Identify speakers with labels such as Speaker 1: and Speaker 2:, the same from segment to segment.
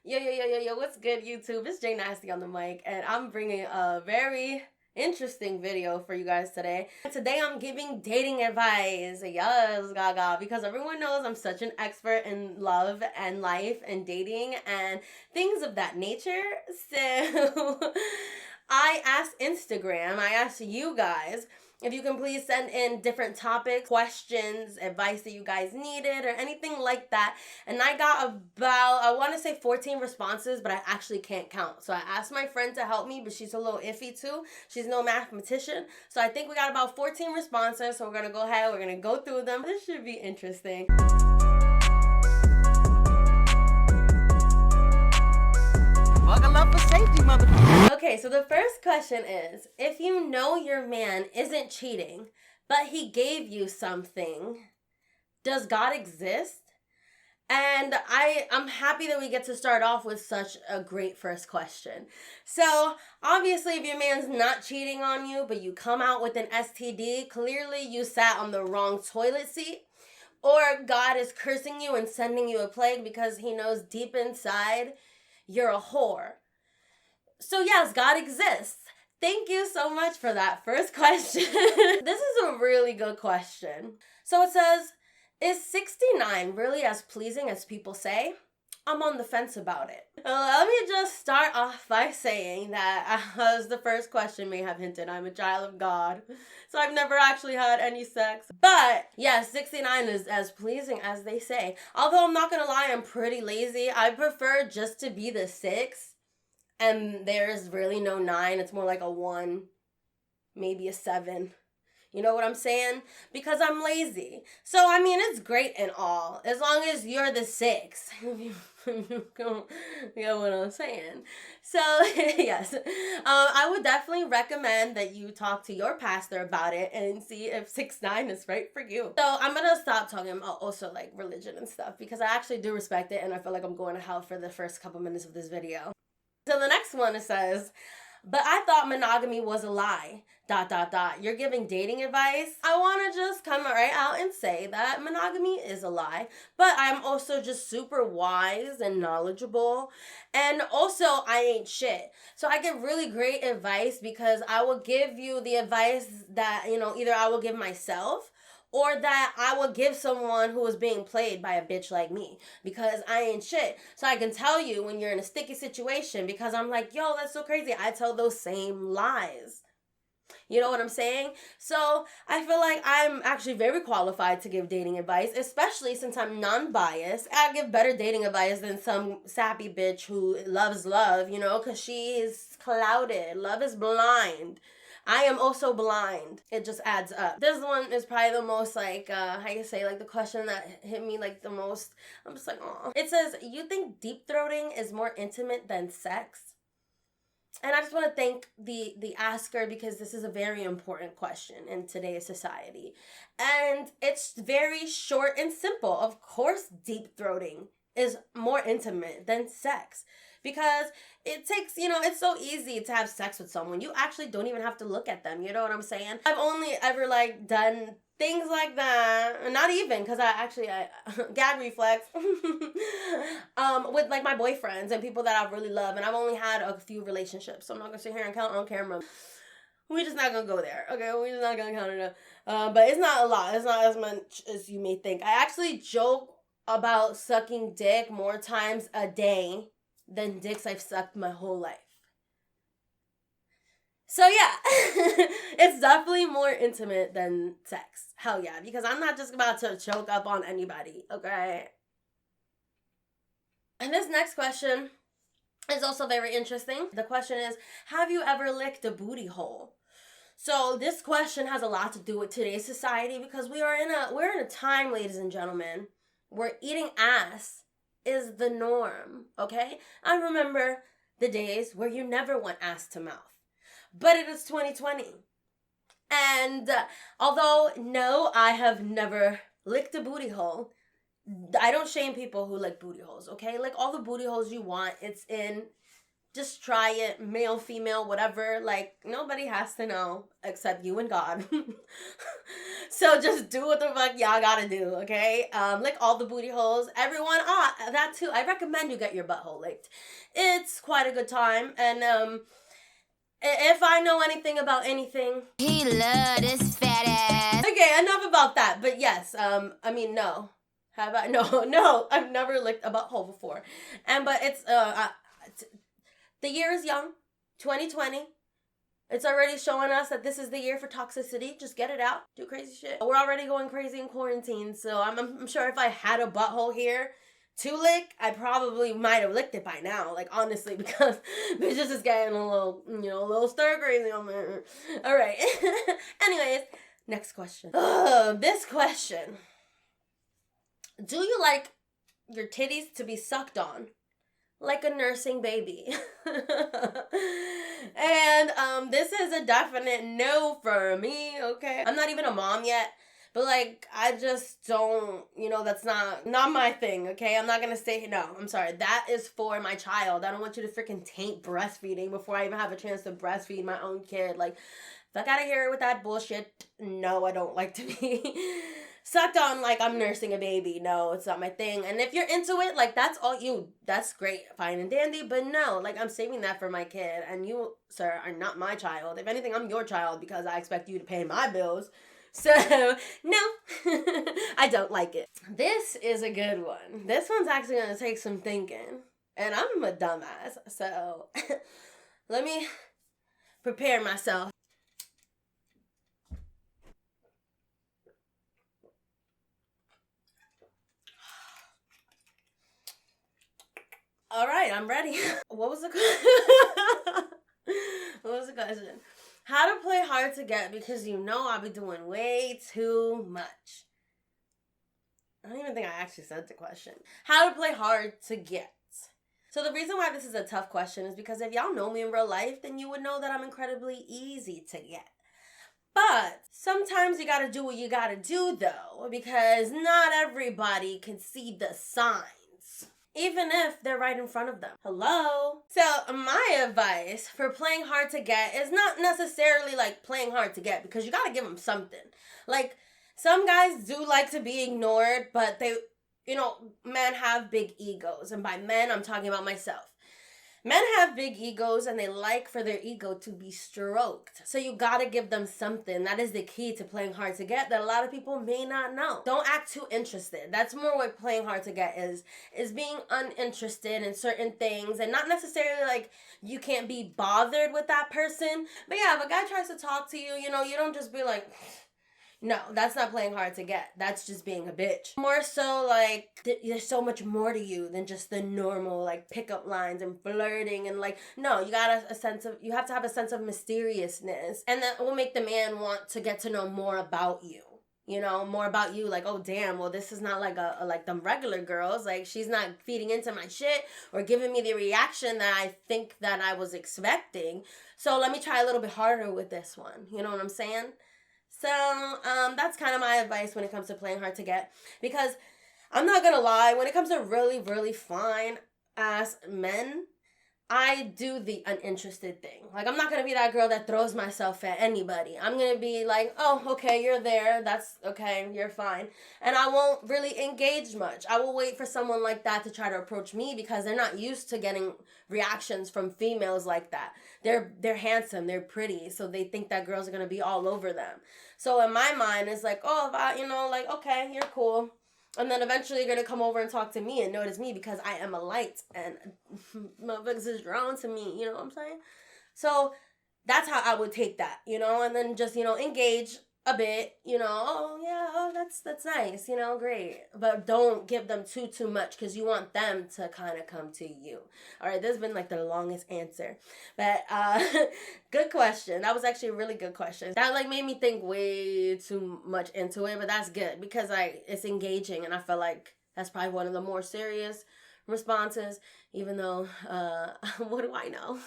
Speaker 1: Yo, what's good, YouTube? It's JayNasty on the mic, and I'm bringing a very interesting video for you guys today. Today, I'm giving dating advice. Yes, gaga, because everyone knows I'm such an expert in love and life and dating and things of that nature. So, I asked you guys if you can please send in different topics, questions, advice that you guys needed, or anything like that. And I got about, I want to say 14 responses, but I actually can't count. So I asked my friend to help me, but she's a little iffy too. She's no mathematician. So I think we got about 14 responses. So we're going to go ahead, we're going to go through them. This should be interesting.
Speaker 2: Buckle up for safety, motherfucker.
Speaker 1: Okay, so the first question is, if you know your man isn't cheating, but he gave you something, does God exist? And I'm happy that we get to start off with such a great first question. So, obviously, if your man's not cheating on you, but you come out with an STD, clearly you sat on the wrong toilet seat. Or God is cursing you and sending you a plague because he knows deep inside you're a whore. So yes, God exists. Thank you so much for that first question. This is a really good question. So it says, is 69 really as pleasing as people say? I'm on the fence about it. Let me just start off by saying that, as the first question may have hinted, I'm a child of God. So I've never actually had any sex. But yes, 69 is as pleasing as they say. Although I'm not gonna lie, I'm pretty lazy. I prefer just to be the 6. And there's really no 9. It's more like a 1, maybe a 7. You know what I'm saying? Because I'm lazy. So, I mean, it's great and all. As long as you're the 6. You know what I'm saying? So, yes. I would definitely recommend that you talk to your pastor about it and see if 6'9" is right for you. So, I'm going to stop talking about also, like, religion and stuff. Because I actually do respect it. And I feel like I'm going to hell for the first couple minutes of this video. So the next one, it says, but I thought monogamy was a lie, ... You're giving dating advice? I want to just come right out and say that monogamy is a lie, but I'm also just super wise and knowledgeable, and also I ain't shit. So I give really great advice because I will give you the advice that, either I will give myself or that I would give someone who is being played by a bitch like me because I ain't shit. So I can tell you when you're in a sticky situation because I'm like, yo, that's so crazy. I tell those same lies. You know what I'm saying? So I feel like I'm actually very qualified to give dating advice, especially since I'm non-biased. I give better dating advice than some sappy bitch who loves love, because she is clouded. Love is blind. I am also blind. It just adds up. This one is probably the most, the question that hit me, the most. I'm just like, oh. It says, you think deep throating is more intimate than sex? And I just want to thank the asker because this is a very important question in today's society. And it's very short and simple. Of course, deep throating is more intimate than sex. Because it takes, it's so easy to have sex with someone. You actually don't even have to look at them. You know what I'm saying? I've only ever, done things like that. Not even, because I gag reflex. With, my boyfriends and people that I really love. And I've only had a few relationships. So I'm not going to sit here and count on camera. We're just not going to go there. Okay? We're just not going to count it up. But it's not a lot. It's not as much as you may think. I actually joke about sucking dick more times a day than dicks I've sucked my whole life. So yeah, it's definitely more intimate than sex. Hell yeah, because I'm not just about to choke up on anybody, okay? And this next question is also very interesting. The question is, have you ever licked a booty hole? So this question has a lot to do with today's society because we're in a time, ladies and gentlemen, where eating ass is the norm, okay? I remember the days where you never went ass to mouth. But it is 2020. And although, no, I have never licked a booty hole, I don't shame people who lick booty holes, okay? Like all the booty holes you want, it's in Just try it, male, female, whatever. Like, nobody has to know except you and God. So just do what the fuck y'all gotta do, okay? Lick all the booty holes. Everyone, that too. I recommend you get your butthole licked. It's quite a good time. And if I know anything about anything,
Speaker 3: He love this fat ass.
Speaker 1: okay, enough about that. But yes, I mean, no. How about no? I've never licked a butthole before, but it's the year is young, 2020. It's already showing us that this is the year for toxicity. Just get it out. Do crazy shit. We're already going crazy in quarantine, so I'm sure if I had a butthole here to lick, I probably might have licked it by now. Like, honestly, because bitches is getting a little stir crazy on there. All right. Anyways, next question. This question. Do you like your titties to be sucked on like a nursing baby? And this is a definite no for me, okay? I'm not even a mom yet, but like, I just don't, that's not my thing, okay? I'm not gonna say no. I'm sorry. That is for my child. I don't want you to freaking taint breastfeeding before I even have a chance to breastfeed my own kid. Like, fuck out of here with that bullshit. No, I don't like to be sucked on like I'm nursing a baby. No, it's not my thing. And if you're into it, like, that's great, fine and dandy. But no, like, I'm saving that for my kid. And you, sir, are not my child. If anything, I'm your child because I expect you to pay my bills. So, no, I don't like it. This is a good one. This one's actually going to take some thinking. And I'm a dumbass. So, let me prepare myself. All right, I'm ready. What was the question? How to play hard to get because I'll be doing way too much. I don't even think I actually said the question. How to play hard to get. So the reason why this is a tough question is because if y'all know me in real life, then you would know that I'm incredibly easy to get. But sometimes you gotta do what you gotta do, though, because not everybody can see the signs, even if they're right in front of them. Hello? So my advice for playing hard to get is not necessarily like playing hard to get, because you gotta give them something. Like, some guys do like to be ignored, but they, men have big egos. And by men, I'm talking about myself. Men have big egos and they like for their ego to be stroked. So you gotta give them something. That is the key to playing hard to get that a lot of people may not know. Don't act too interested. That's more what playing hard to get is being uninterested in certain things, and not necessarily like you can't be bothered with that person. But yeah, if a guy tries to talk to you, you don't just be like, no, that's not playing hard to get. That's just being a bitch. More so like, there's so much more to you than just the normal like pickup lines and flirting and like, no, you have to have a sense of mysteriousness. And that will make the man want to get to know more about you. More about you, like, oh damn, well, this is not like like them regular girls. Like, she's not feeding into my shit or giving me the reaction that I think that I was expecting. So let me try a little bit harder with this one. You know what I'm saying? So, that's kind of my advice when it comes to playing hard to get. Because I'm not gonna lie, when it comes to really, really fine ass men, I do the uninterested thing. Like, I'm not gonna be that girl that throws myself at anybody. I'm gonna be like, oh, okay, you're there. That's okay, you're fine. And I won't really engage much. I will wait for someone like that to try to approach me because they're not used to getting reactions from females like that. They're handsome, they're pretty, so they think that girls are gonna be all over them. So in my mind, it's like, oh, if I, like, okay, you're cool. And then eventually you're going to come over and talk to me and notice me because I am a light and motherfuckers is drawn to me, you know what I'm saying? So that's how I would take that, and then just, engage a bit, oh yeah, oh, that's nice, great. But don't give them too much because you want them to kind of come to you. All right, this has been like the longest answer. But good question. That was actually a really good question. That like made me think way too much into it, but that's good because it's engaging, and I feel like that's probably one of the more serious responses, even though what do I know?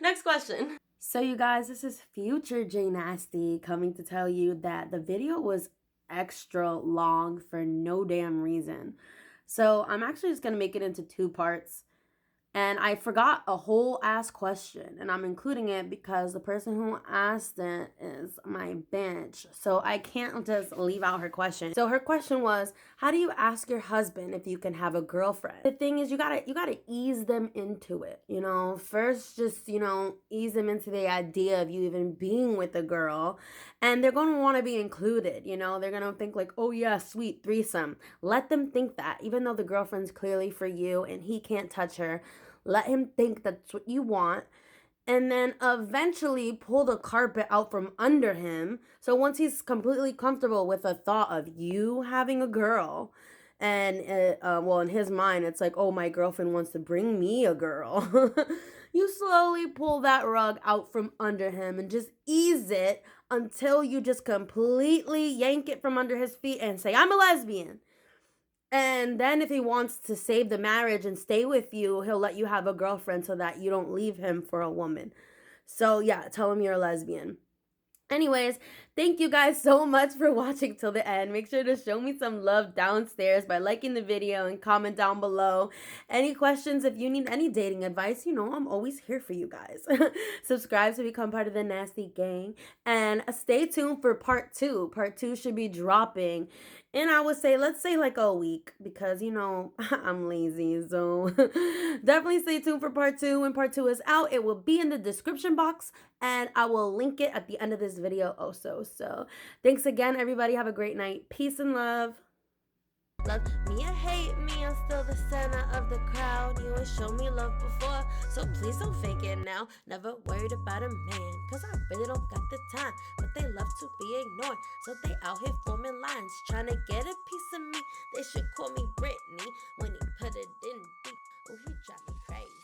Speaker 1: Next question. So you guys, this is future JayNasty coming to tell you that the video was extra long for no damn reason. So I'm actually just going to make it into 2 parts. And I forgot a whole ass question, and I'm including it because the person who asked it is my bitch. So I can't just leave out her question. So her question was, how do you ask your husband if you can have a girlfriend? The thing is, you gotta ease them into it, you know? First, just, you know, ease them into the idea of you even being with a girl, and they're gonna wanna be included, you know? They're gonna think like, oh yeah, sweet, threesome. Let them think that, even though the girlfriend's clearly for you and he can't touch her. Let him think that's what you want. And then eventually pull the carpet out from under him. So once he's completely comfortable with the thought of you having a girl, and well, in his mind, it's like, oh, my girlfriend wants to bring me a girl. You slowly pull that rug out from under him and just ease it until you just completely yank it from under his feet and say, I'm a lesbian. And then if he wants to save the marriage and stay with you, he'll let you have a girlfriend so that you don't leave him for a woman. So yeah, tell him you're a lesbian. Anyways, thank you guys so much for watching till the end. Make sure to show me some love downstairs by liking the video and comment down below. Any questions, if you need any dating advice, you know I'm always here for you guys. Subscribe to become part of the Nasty Gang. And stay tuned for part 2. Part 2 should be dropping in, I would say, let's say like a week, because, you know, I'm lazy. So definitely stay tuned for part 2. When part 2 is out, it will be in the description box, and I will link it at the end of this video also. So thanks again, everybody. Have a great night. Peace and love. Love me or hate me, I'm still the center of the crowd. You ain't shown me love before, so please don't fake it now. Never worried about a man, cause I really don't got the time. But they love to be ignored, so they out here forming lines, trying to get a piece of me. They should call me Britney when he put it in deep. Oh, he drive me crazy.